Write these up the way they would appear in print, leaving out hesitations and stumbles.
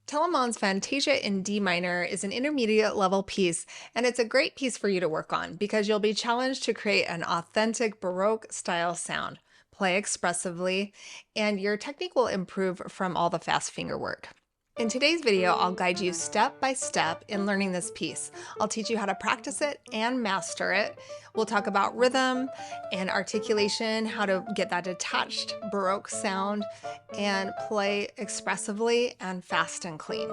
Telemann's Fantasia in D minor is an intermediate level piece, and it's a great piece for you to work on because you'll be challenged to create an authentic Baroque style sound, play expressively, and your technique will improve from all the fast finger work. In today's video, I'll guide you step by step in learning this piece. I'll teach you how to practice it and master it. We'll talk about rhythm and articulation, how to get that detached Baroque sound, and play expressively and fast and clean.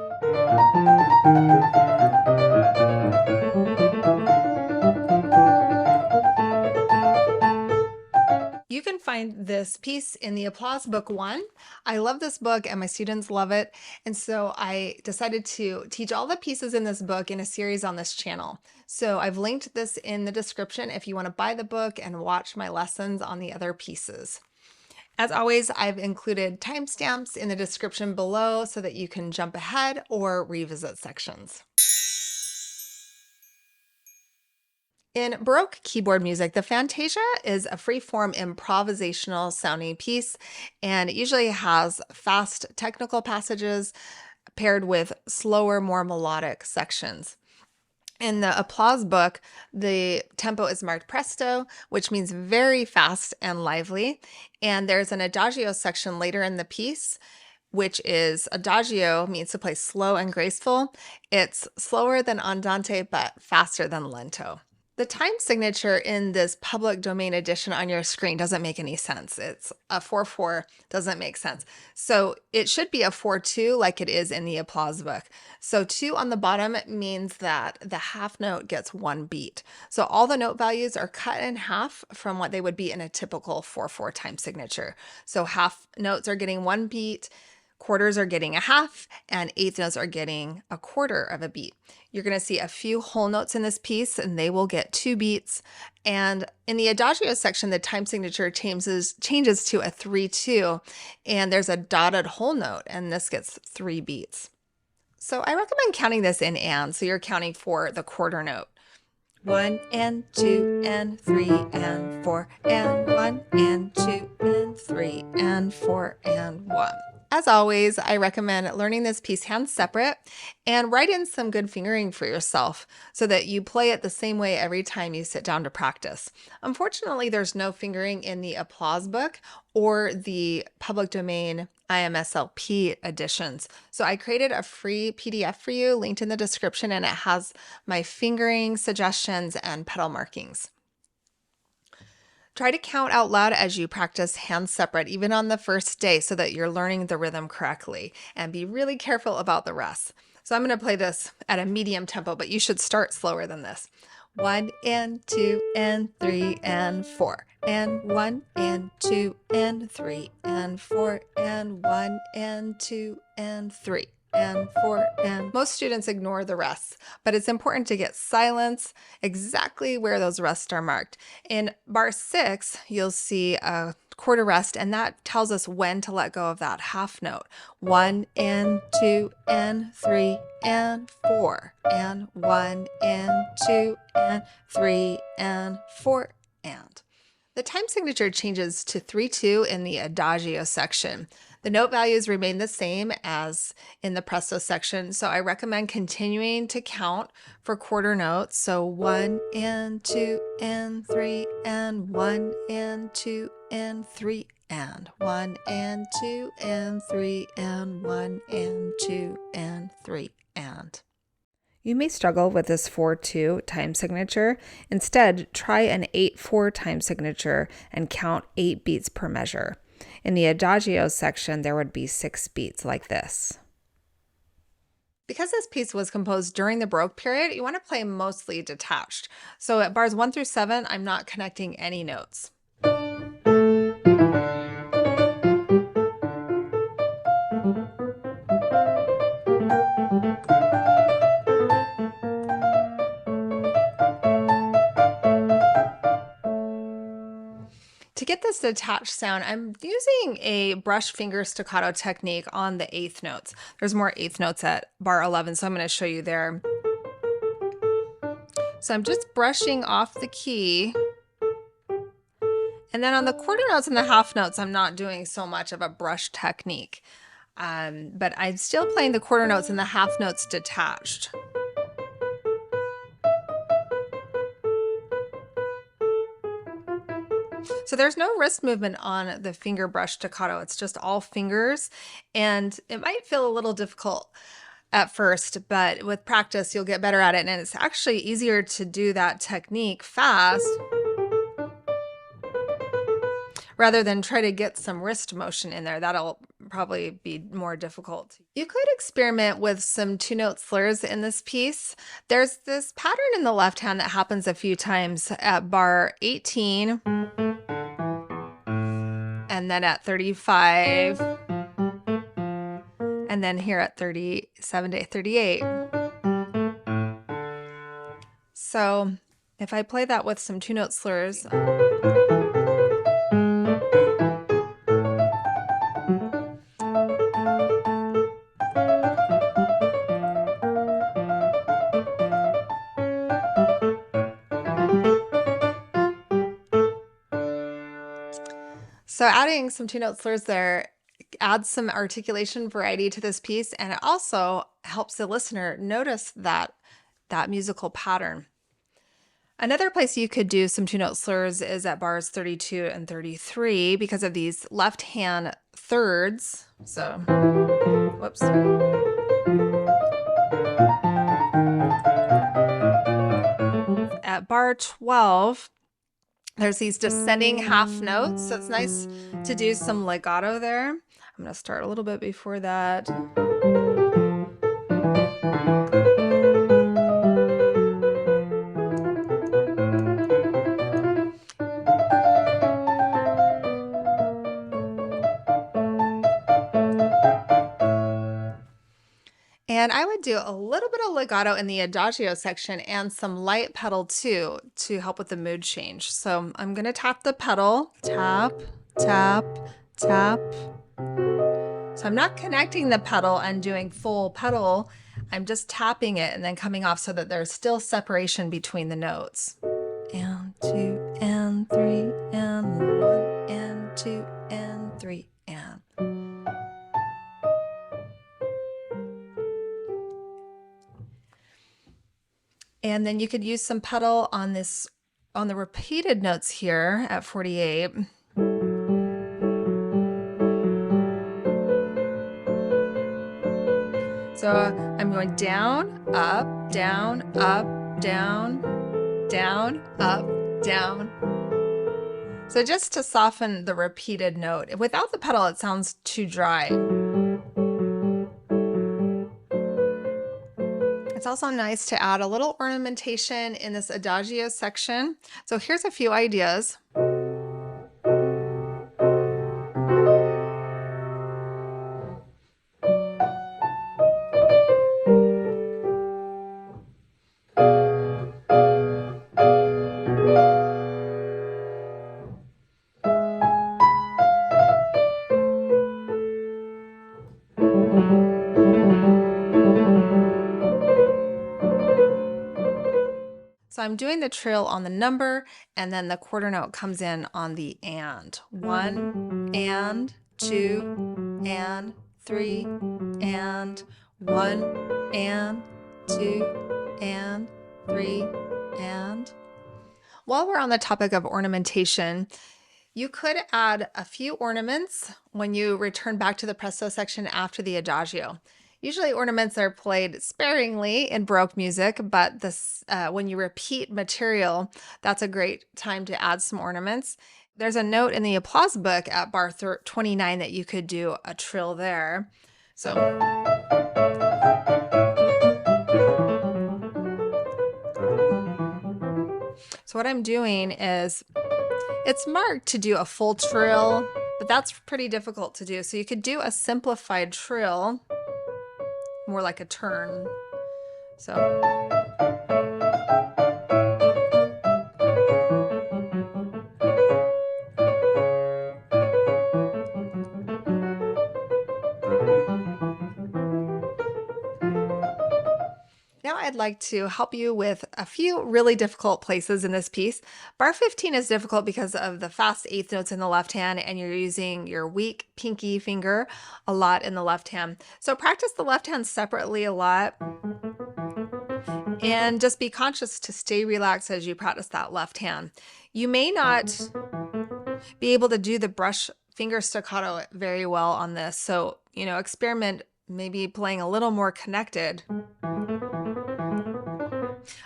You can find this piece in the Applause Book 1. I love this book and my students love it, and so I decided to teach all the pieces in this book in a series on this channel. So I've linked this in the description if you want to buy the book and watch my lessons on the other pieces. As always, I've included timestamps in the description below so that you can jump ahead or revisit sections. In Baroque keyboard music, the Fantasia is a free-form improvisational sounding piece, and it usually has fast technical passages paired with slower, more melodic sections. In the Applause Book, the tempo is marked presto, which means very fast and lively, and there's an adagio section later in the piece, which is adagio means to play slow and graceful. It's slower than andante, but faster than lento. The time signature in this public domain edition on your screen doesn't make any sense. It's a 4/4, doesn't make sense. So it should be a 4/2 like it is in the Applause Book. So 2 on the bottom means that the half note gets 1 beat. So all the note values are cut in half from what they would be in a typical 4/4 time signature. So half notes are getting 1 beat, quarters are getting a half, and eighth notes are getting a quarter of a beat. You're going to see a few whole notes in this piece, and they will get 2 beats. And in the adagio section, the time signature changes to a 3/2, and there's a dotted whole note, and this gets 3 beats. So I recommend counting this in and, so you're counting for the quarter note. 1 and 2 and 3 and 4 and 1 and 2 and 3 and 4 and 1. As always, I recommend learning this piece hand separate and write in some good fingering for yourself so that you play it the same way every time you sit down to practice. Unfortunately, there's no fingering in the Applause Book or the public domain IMSLP editions. So I created a free PDF for you linked in the description, and it has my fingering suggestions and pedal markings. Try to count out loud as you practice hands separate, even on the first day, so that you're learning the rhythm correctly, and be really careful about the rest. So I'm going to play this at a medium tempo, but you should start slower than this. 1 and 2 and 3 and 4 and 1 and 2 and 3 and 4 and 1 and 2 and 3 and 4 and most students ignore the rests, but it's important to get silence exactly where those rests are marked. In bar 6, you'll see a quarter rest, and that tells us when to let go of that half note. 1 and 2 and 3 and 4 and 1 and 2 and 3 and 4 and. The time signature changes to 3/2 in the adagio section. The note values remain the same as in the presto section, so I recommend continuing to count for quarter notes. So 1 and 2 and 3 and 1 and 2 and 3 and 1 and 2 and 3 and 1 and 2 and 3 and. You may struggle with this 4/2 time signature. Instead, try an 8/4 time signature and count 8 beats per measure. In the adagio section, there would be 6 beats like this. Because this piece was composed during the Baroque period, you want to play mostly detached. So at bars 1 through 7, I'm not connecting any notes. To get this detached sound, I'm using a brush finger staccato technique on the 8th notes. There's more 8th notes at bar 11, so I'm going to show you there. So I'm just brushing off the key. And then on the quarter notes and the half notes, I'm not doing so much of a brush technique. but I'm still playing the quarter notes and the half notes detached. So there's no wrist movement on the finger brush staccato. It's just all fingers, and it might feel a little difficult at first, but with practice you'll get better at it, and it's actually easier to do that technique fast rather than try to get some wrist motion in there. That'll probably be more difficult. You could experiment with some two-note slurs in this piece. There's this pattern in the left hand that happens a few times at bar 18 and then at 35 and then here at 37 to 38. So if I play that with some two-note slurs, so adding some two-note slurs there adds some articulation variety to this piece, and it also helps the listener notice that musical pattern. Another place you could do some two-note slurs is at bars 32 and 33 because of these left hand thirds. So, whoops. At bar 12, there's these descending half notes, so it's nice to do some legato there. I'm going to start a little bit before that. And I would do a little bit of legato in the adagio section and some light pedal too to help with the mood change. So I'm going to tap the pedal, tap, tap, tap. So I'm not connecting the pedal and doing full pedal. I'm just tapping it and then coming off so that there's still separation between the notes. And 2 and 3 and 1 and 2 and 3 and. And then you could use some pedal on the repeated notes here at 48. So I'm going down, up, down, up, down, down, up, down. So just to soften the repeated note. Without the pedal, it sounds too dry. It's also nice to add a little ornamentation in this adagio section. So here's a few ideas. So I'm doing the trill on the number, and then the quarter note comes in on the and. 1 and 2 and 3 and 1 and 2 and 3 and. While we're on the topic of ornamentation, you could add a few ornaments when you return back to the presto section after the adagio. Usually ornaments are played sparingly in Baroque music, but when you repeat material, that's a great time to add some ornaments. There's a note in the applause book at bar 29 that you could do a trill there. So what I'm doing is, it's marked to do a full trill, but that's pretty difficult to do. So you could do a simplified trill, more like a turn. So. Now I'd like to help you with a few really difficult places in this piece. Bar 15 is difficult because of the fast eighth notes in the left hand and you're using your weak pinky finger a lot in the left hand. So practice the left hand separately a lot and just be conscious to stay relaxed as you practice that left hand. You may not be able to do the brush finger staccato very well on this. So, experiment maybe playing a little more connected.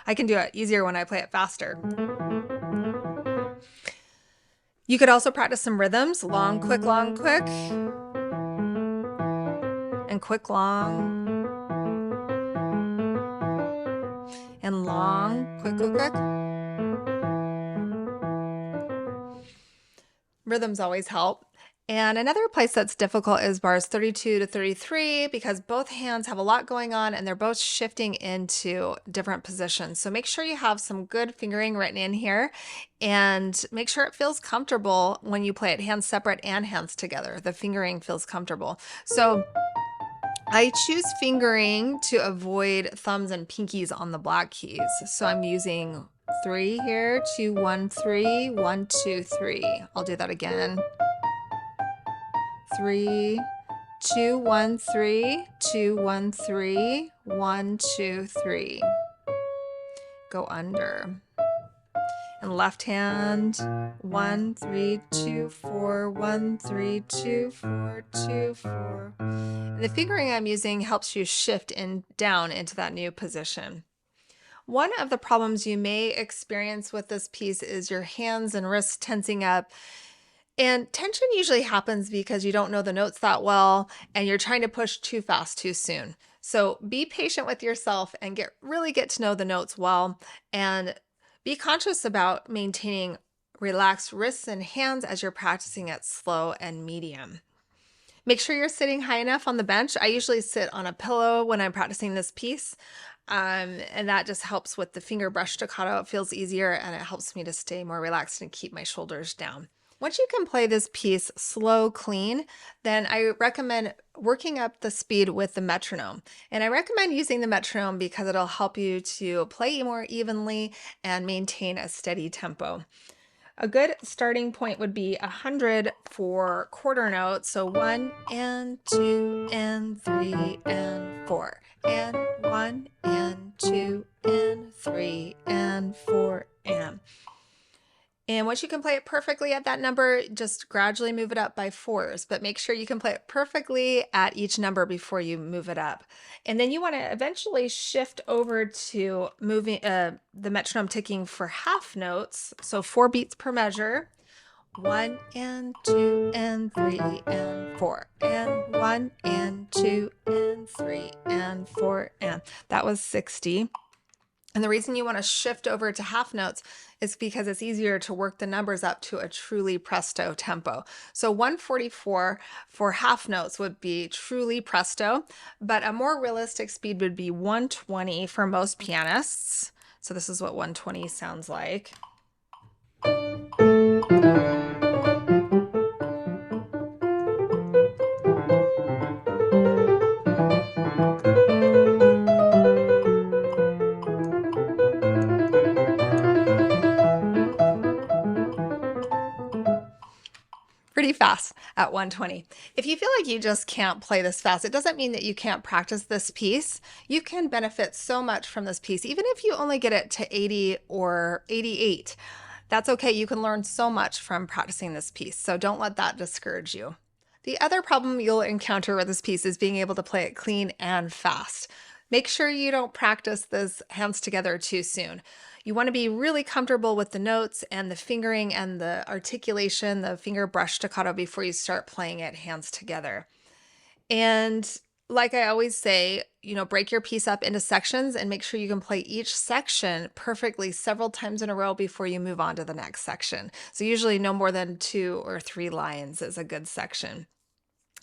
I can do it easier when I play it faster. You could also practice some rhythms, long, quick, and quick, long, and long, quick, quick, quick. Rhythms always help. And another place that's difficult is bars 32 to 33 because both hands have a lot going on and they're both shifting into different positions. So make sure you have some good fingering written in here and make sure it feels comfortable when you play it hands separate and hands together. The fingering feels comfortable. So I choose fingering to avoid thumbs and pinkies on the black keys. So I'm using 3 here, 2, 1, 3, 1, 2, 3. I'll do that again. 3, 2, 1, 3, 2, 1, 3, 1, 2, 3. Go under. And left hand, 1, 3, 2, 4, 1, 3, 2, 4, 2, 4. And the fingering I'm using helps you shift down into that new position. One of the problems you may experience with this piece is your hands and wrists tensing up. And tension usually happens because you don't know the notes that well and you're trying to push too fast too soon. So be patient with yourself and really get to know the notes well, and be conscious about maintaining relaxed wrists and hands as you're practicing at slow and medium. Make sure you're sitting high enough on the bench. I usually sit on a pillow when I'm practicing this piece. And that just helps with the finger brush staccato. It feels easier and it helps me to stay more relaxed and keep my shoulders down. Once you can play this piece slow, clean, then I recommend working up the speed with the metronome. And I recommend using the metronome because it'll help you to play more evenly and maintain a steady tempo. A good starting point would be 100 for quarter notes. So 1 and 2 and 3 and 4 and 1 and 2 and 3 and 4 and. And once you can play it perfectly at that number, just gradually move it up by 4s, but make sure you can play it perfectly at each number before you move it up. And then you want to eventually shift over to moving the metronome ticking for half notes. So 4 beats per measure. 1 and 2 and 3 and 4 and 1 and 2 and 3 and 4 and. That was 60. And the reason you want to shift over to half notes is because it's easier to work the numbers up to a truly presto tempo. So 144 for half notes would be truly presto, but a more realistic speed would be 120 for most pianists. So this is what 120 sounds like. Pretty fast at 120. If you feel like you just can't play this fast, it doesn't mean that you can't practice this piece. You can benefit so much from this piece, even if you only get it to 80 or 88. That's okay. You can learn so much from practicing this piece, so don't let that discourage you. The other problem you'll encounter with this piece is being able to play it clean and fast. Make sure you don't practice this hands together too soon. You want to be really comfortable with the notes and the fingering and the articulation, the finger brush staccato before you start playing it hands together. And like I always say, break your piece up into sections and make sure you can play each section perfectly several times in a row before you move on to the next section. So usually no more than 2 or 3 lines is a good section,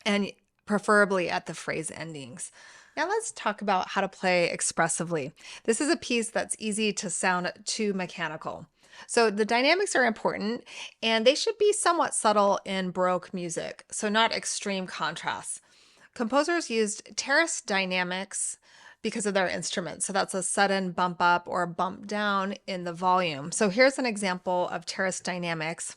and preferably at the phrase endings. Now let's talk about how to play expressively. This is a piece that's easy to sound too mechanical. So the dynamics are important, and they should be somewhat subtle in Baroque music, so not extreme contrasts. Composers used terrace dynamics because of their instrument. So that's a sudden bump up or a bump down in the volume. So here's an example of terrace dynamics.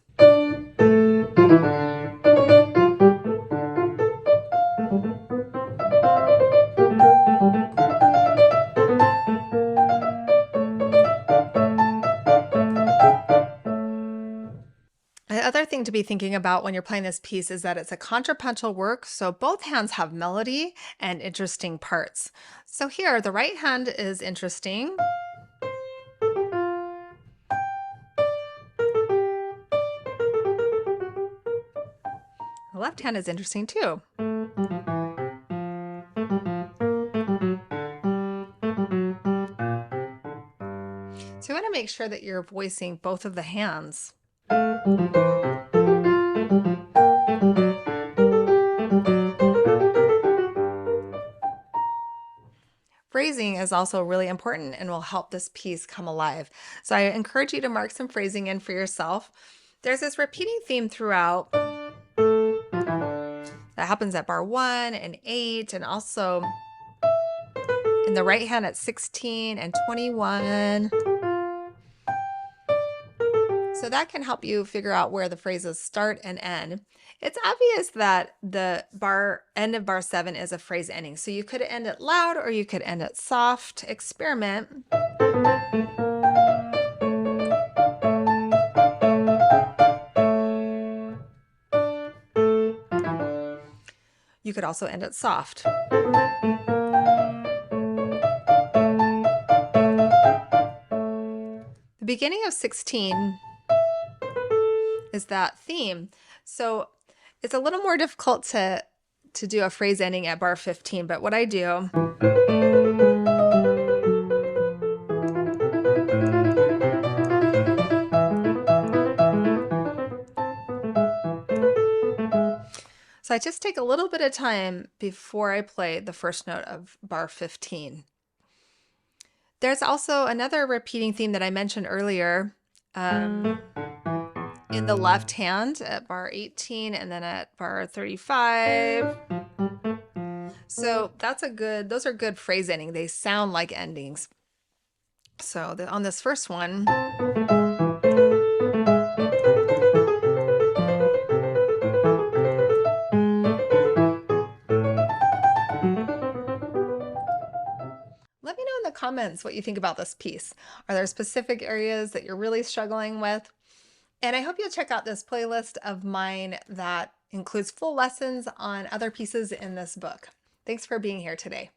The other thing to be thinking about when you're playing this piece is that it's a contrapuntal work, so both hands have melody and interesting parts. So here, the right hand is interesting. The left hand is interesting too. So you want to make sure that you're voicing both of the hands. Phrasing is also really important and will help this piece come alive. So I encourage you to mark some phrasing in for yourself. There's this repeating theme throughout that happens at bar 1 and 8, and also in the right hand at 16 and 21. So that can help you figure out where the phrases start and end. It's obvious that the end of bar 7 is a phrase ending. So you could end it loud or you could end it soft. Experiment. You could also end it soft. The beginning of 16 is that theme. So it's a little more difficult to do a phrase ending at bar 15, but what I do so I just take a little bit of time before I play the first note of bar 15. There's also another repeating theme that I mentioned earlier in the left hand at bar 18 and then at bar 35. So those are good phrase ending. They sound like endings. So on this first one, let me know in the comments what you think about this piece. Are there specific areas that you're really struggling with? And I hope you'll check out this playlist of mine that includes full lessons on other pieces in this book. Thanks for being here today.